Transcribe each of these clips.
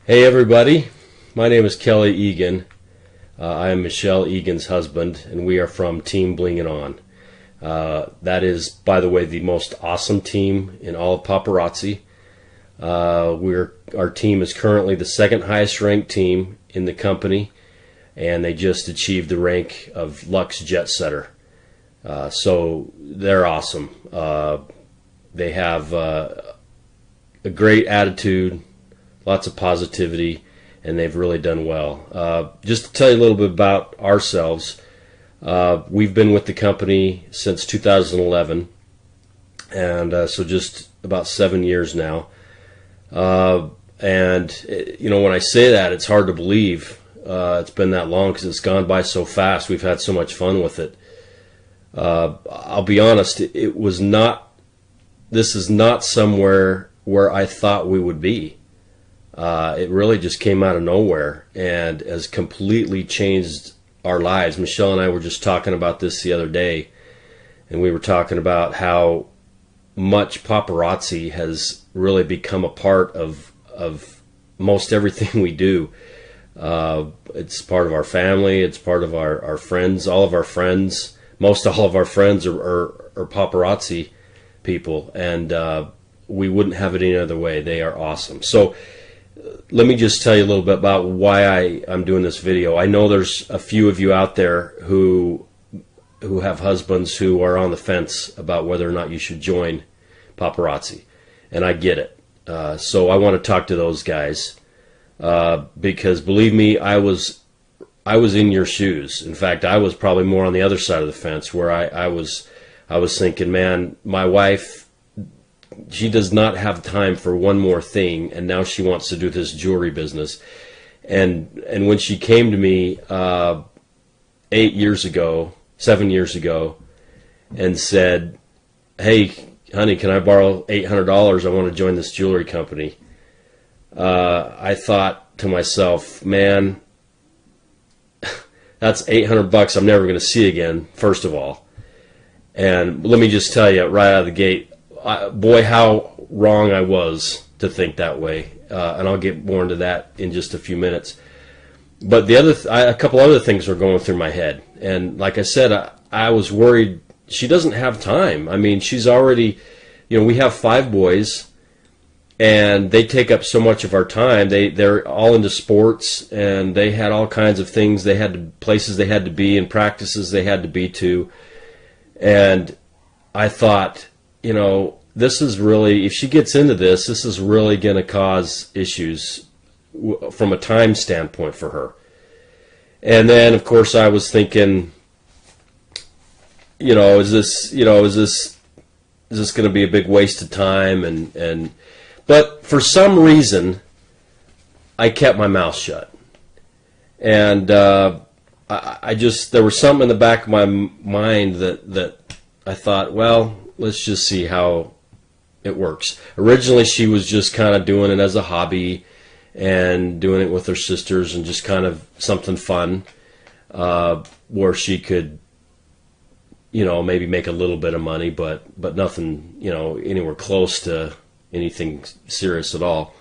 Hey everybody, my name is Kelly Egan. I am Michelle Egan's husband, and we are from Team Bling It On. That is, by the way, the most awesome team in all of Paparazzi. Our team is currently the second highest ranked team in the company, and they just achieved the rank of Lux Jet Setter. So they're awesome. They have a great attitude, lots of positivity, and they've really done well. Just to tell you a little bit about ourselves, we've been with the company since 2011, and so just about 7 years now. And when I say that, it's hard to believe it's been that long because it's gone by so fast. We've had so much fun with it. I'll be honest, this is not somewhere where I thought we would be. It really just came out of nowhere and has completely changed our lives. Michelle and I were just talking about this the other day, and we were talking about how much paparazzi has really become a part of most everything we do. It's part of our family, it's part of our friends, all of our friends. Most all of our friends are paparazzi people, and we wouldn't have it any other way. They are awesome. So let me just tell you a little bit about why I'm doing this video. I know there's a few of you out there who have husbands who are on the fence about whether or not you should join Paparazzi, and I get it. So I want to talk to those guys because believe me, I was in your shoes. In fact, I was probably more on the other side of the fence where I was thinking, man, my wife, she does not have time for one more thing, and now she wants to do this jewelry business. And when she came to me 7 years ago, and said, "Hey, honey, can I borrow $800? I want to join this jewelry company." I thought to myself, man, that's $800 I'm never going to see again, first of all. And let me just tell you right out of the gate, boy, how wrong I was to think that way, and I'll get more into that in just a few minutes. But a couple other things were going through my head, and like I said, I was worried she doesn't have time. I mean, she's already, we have 5 boys, and they take up so much of our time. They're all into sports, and they had all kinds of things. Places they had to be, and practices they had to be to, and I thought, this is really, if she gets into this is really going to cause issues from a time standpoint for her. And then, of course, I was thinking, is this going to be a big waste of time? But for some reason, I kept my mouth shut. And there was something in the back of my mind that I thought, well, let's just see how it works. Originally, she was just kind of doing it as a hobby and doing it with her sisters and just kind of something fun where she could, maybe make a little bit of money, but nothing, anywhere close to anything serious at all.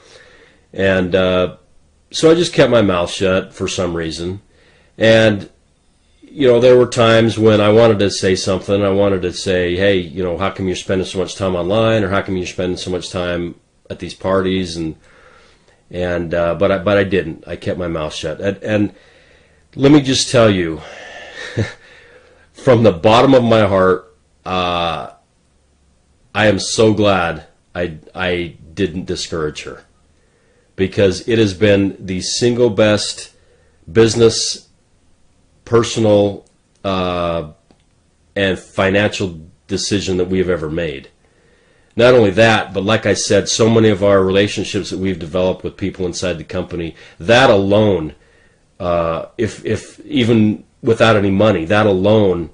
And so I just kept my mouth shut for some reason. And there were times when I wanted to say something. I wanted to say, hey, how come you're spending so much time online, or how come you're spending so much time at these parties? But I didn't. I kept my mouth shut. And let me just tell you, from the bottom of my heart, I am so glad I didn't discourage her, because it has been the single best business, personal, and financial decision that we have ever made. Not only that, but like I said, so many of our relationships that we've developed with people inside the company, that alone, if even without any money, that alone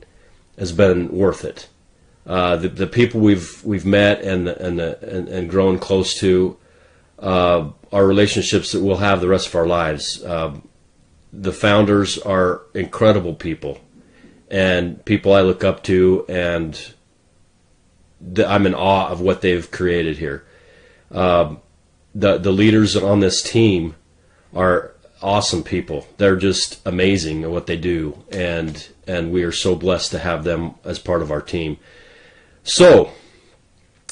has been worth it. The people we've met and grown close to are relationships that we'll have the rest of our lives. The founders are incredible people, and people I look up to, and I'm in awe of what they've created here. The leaders on this team are awesome people. They're just amazing at what they do, and we are so blessed to have them as part of our team. So,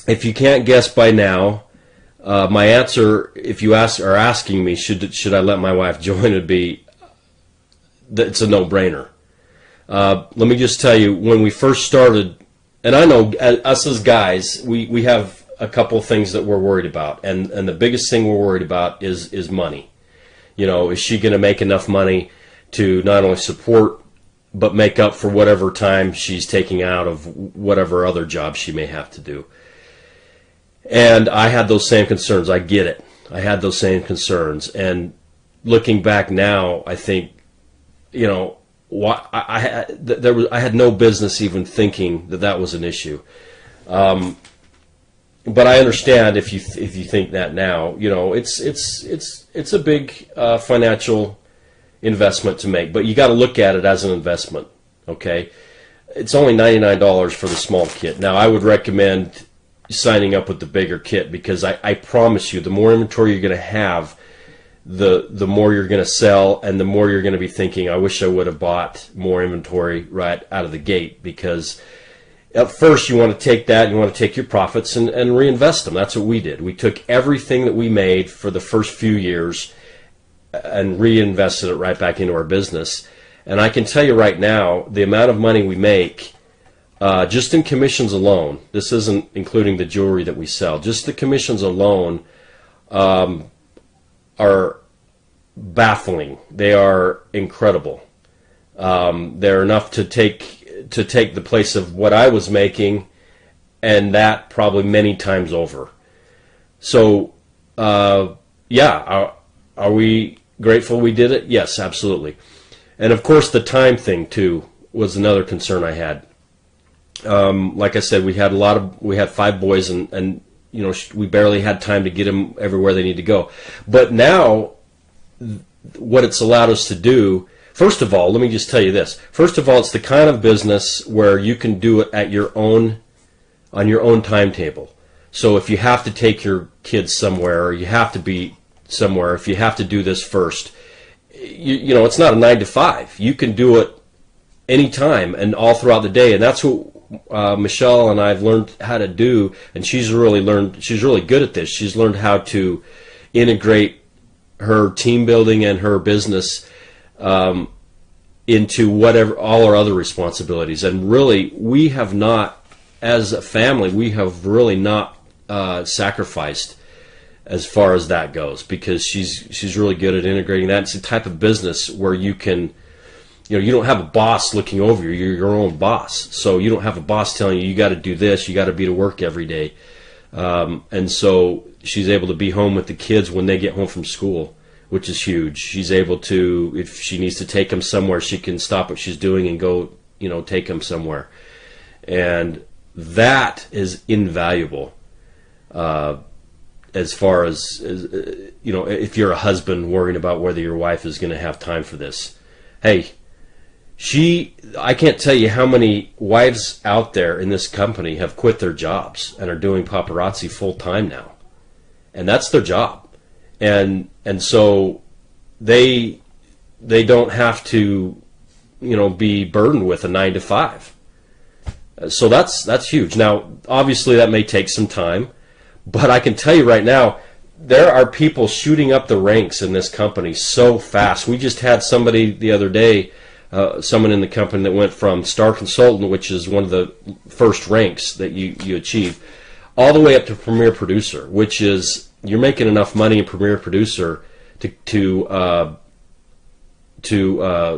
if you can't guess by now, my answer, if you are asking me, should I let my wife join, would be that it's a no-brainer. Let me just tell you, when we first started, and I know us as guys, we have a couple things that we're worried about, and the biggest thing we're worried about is money. You know, is she going to make enough money to not only support but make up for whatever time she's taking out of whatever other job she may have to do? And I had those same concerns. I get it. I had those same concerns. And looking back now, I think, you know, I had no business even thinking that was an issue. But I understand if you think that now. You know, it's a big financial investment to make, but you got to look at it as an investment. Okay, it's only $99 for the small kit. Now, I would recommend signing up with the bigger kit, because I promise you, the more inventory you're going to have, the more you're going to sell, and the more you're going to be thinking, I wish I would have bought more inventory right out of the gate. Because at first you want to take that, you want to take your profits and reinvest them. That's what we did. We took everything that we made for the first few years and reinvested it right back into our business. And I can tell you right now, the amount of money we make, just in commissions alone, this isn't including the jewelry that we sell, just the commissions alone are baffling. They are incredible. They're enough to take the place of what I was making, and that probably many times over. So, yeah, are we grateful we did it? Yes, absolutely. And of course, the time thing too was another concern I had. Like I said, we had 5 boys, and you know, we barely had time to get them everywhere they need to go. But now, what it's allowed us to do, first of all, let me just tell you this. First of all, it's the kind of business where you can do it at on your own timetable. So if you have to take your kids somewhere, or you have to be somewhere, if you have to do this first, you know, it's not a 9 to 5. You can do it anytime and all throughout the day, and that's what Michelle and I've learned how to do, and she's really good at this. She's learned how to integrate her team building and her business into all our other responsibilities. And really, we have not, as a family, we have really not sacrificed as far as that goes, because she's really good at integrating that. It's a type of business where you can, you know, you don't have a boss looking over you. You're your own boss. So you don't have a boss telling you got to do this, you got to be to work every day. And so she's able to be home with the kids when they get home from school, which is huge. She's able to, if she needs to take them somewhere, she can stop what she's doing and go, you know, take them somewhere. And that is invaluable. As far as, you know, if you're a husband worrying about whether your wife is going to have time for this. Hey, I can't tell you how many wives out there in this company have quit their jobs and are doing paparazzi full time now. And that's their job. And so they don't have to, you know, be burdened with a 9 to 5. So that's huge. Now, obviously that may take some time, but I can tell you right now, there are people shooting up the ranks in this company so fast. We just had somebody the other day, someone in the company that went from star consultant, which is one of the first ranks that you achieve, all the way up to premier producer, which is, you're making enough money in premier producer to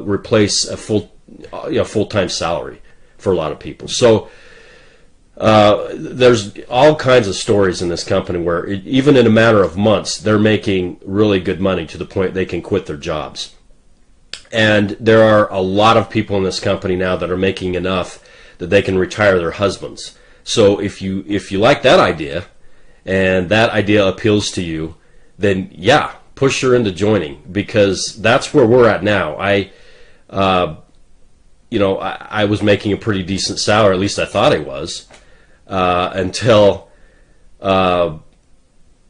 replace a full-time salary for a lot of people. So there's all kinds of stories in this company where even in a matter of months, they're making really good money to the point they can quit their jobs. And there are a lot of people in this company now that are making enough that they can retire their husbands. So if you like that idea, and that idea appeals to you, then yeah, push her into joining, because that's where we're at now. I was making a pretty decent salary, at least I thought I was, until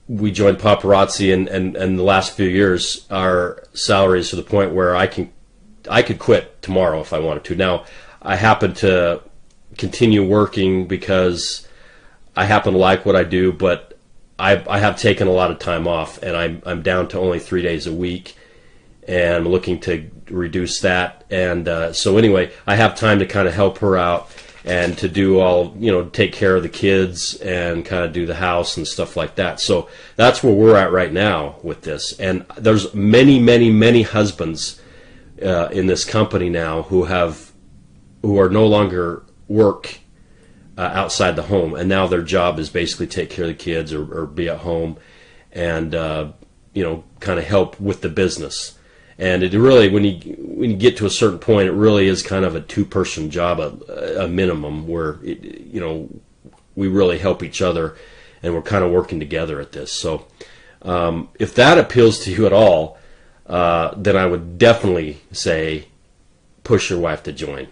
we joined Paparazzi, and the last few years, our salaries to the point where I could quit tomorrow if I wanted to. Now, I happen to continue working because I happen to like what I do, but I have taken a lot of time off, and I'm down to only 3 days a week, and I'm looking to reduce that. And so anyway, I have time to kind of help her out and to do all, take care of the kids and kind of do the house and stuff like that. So that's where we're at right now with this. And there's many, many, many husbands in this company now who are no longer work outside the home, and now their job is basically take care of the kids or be at home and kind of help with the business. And it really, when you get to a certain point, it really is kind of a two-person job, a minimum, where we really help each other, and we're kind of working together at this. So if that appeals to you at all, then I would definitely say push your wife to join.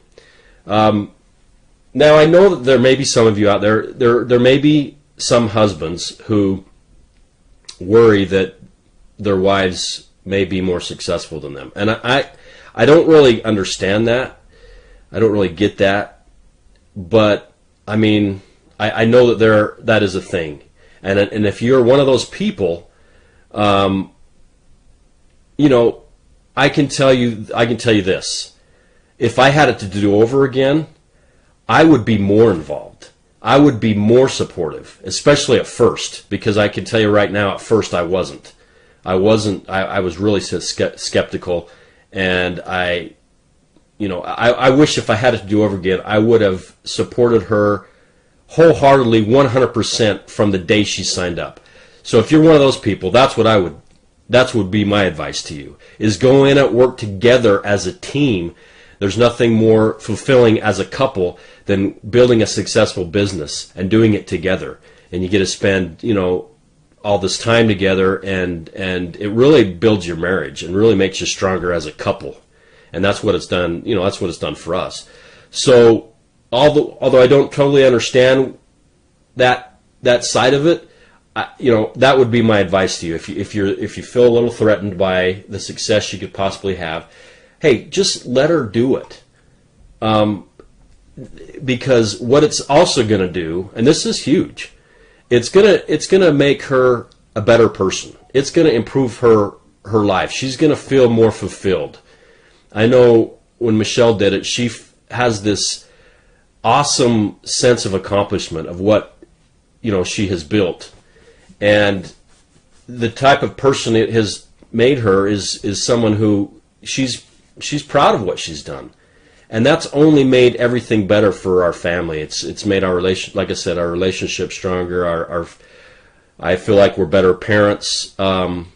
Now, I know that there may be some of you out there. There may be some husbands who worry that their wives may be more successful than them, and I don't really understand that. I don't really get that, but I mean, I know that that is a thing, and if you're one of those people, I can tell you this: if I had it to do over again, I would be more involved. I would be more supportive, especially at first, because I can tell you right now, at first I wasn't. I was really skeptical, and I wish if I had it to do over again, I would have supported her wholeheartedly, 100% from the day she signed up. So if you're one of those people, that's what would be my advice to you, is go in and work together as a team. There's nothing more fulfilling as a couple than building a successful business and doing it together. And you get to spend, all this time together, and it really builds your marriage and really makes you stronger as a couple. And that's what it's done, that's what it's done for us. So although I don't totally understand that side of it, that would be my advice to you. If you feel a little threatened by the success you could possibly have, hey, just let her do it. Because what it's also going to do, and this is huge, it's gonna make her a better person. It's gonna improve her life. She's gonna feel more fulfilled. I know when Michelle did it, she has this awesome sense of accomplishment of what she has built, and the type of person it has made her is someone who she's proud of what she's done. And that's only made everything better for our family. It's made our like I said, our relationship stronger. I feel like we're better parents now.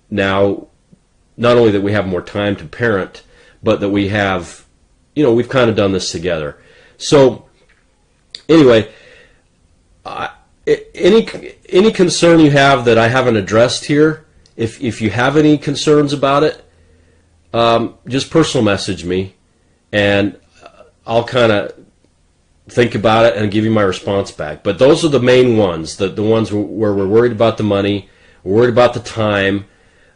Not only that we have more time to parent, but that we have, we've kind of done this together. So anyway, any concern you have that I haven't addressed here, if you have any concerns about it, just personal message me. And I'll kind of think about it and give you my response back. But those are the main ones, the ones where we're worried about the money, we're worried about the time,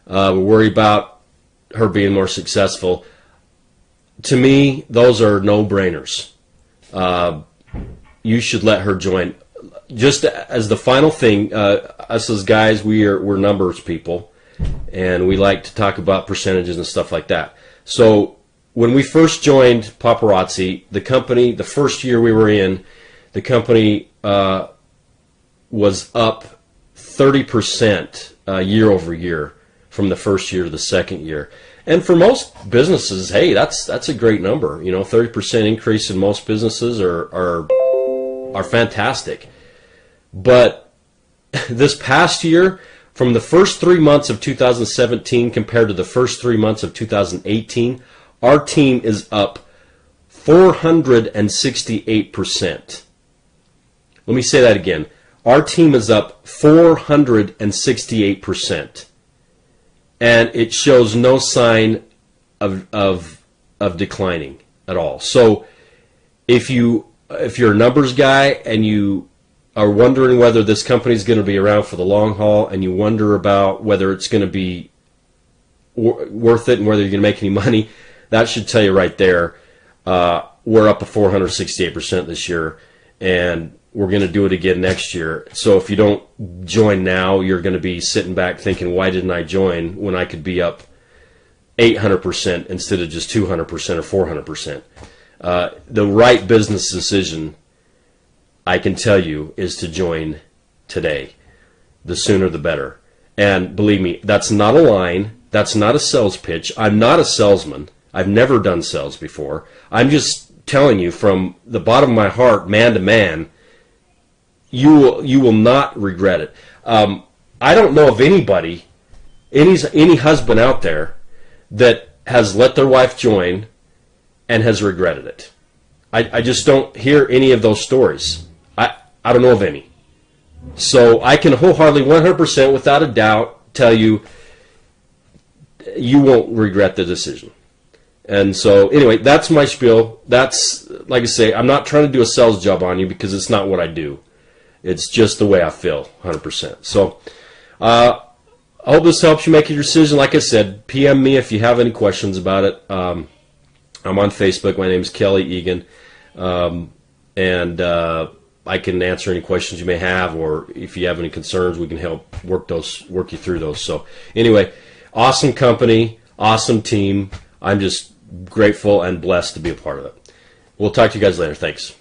we're worried about her being more successful. To me, those are no-brainers. You should let her join. Just as the final thing, us as guys, we're numbers people, and we like to talk about percentages and stuff like that. So when we first joined Paparazzi, the company, the first year we were in, the company was up 30% year over year from the first year to the second year. And for most businesses, hey, that's a great number. 30% increase in most businesses are fantastic. But this past year, from the first 3 months of 2017 compared to the first 3 months of 2018, our team is up 468%. Let me say that again. Our team is up 468%. And it shows no sign of declining at all. So if you're a numbers guy and you are wondering whether this company is going to be around for the long haul, and you wonder about whether it's going to be worth it and whether you're going to make any money, that should tell you right there. We're up to 468% this year, and we're going to do it again next year. So if you don't join now, you're going to be sitting back thinking, why didn't I join when I could be up 800% instead of just 200% or 400%? The right business decision, I can tell you, is to join today. The sooner the better. And believe me, that's not a line. That's not a sales pitch. I'm not a salesman. I've never done sales before. I'm just telling you from the bottom of my heart, man to man, you will not regret it. I don't know of anybody, any husband out there that has let their wife join and has regretted it. I just don't hear any of those stories. I don't know of any. So I can wholeheartedly, 100%, without a doubt, tell you, you won't regret the decision. And so, anyway, that's my spiel. That's, like I say, I'm not trying to do a sales job on you because it's not what I do. It's just the way I feel, 100%. So, I hope this helps you make your decision. Like I said, PM me if you have any questions about it. I'm on Facebook. My name is Kelly Egan. I can answer any questions you may have, or if you have any concerns, we can help work you through those. So, anyway, awesome company, awesome team. I'm just grateful and blessed to be a part of it. We'll talk to you guys later. Thanks.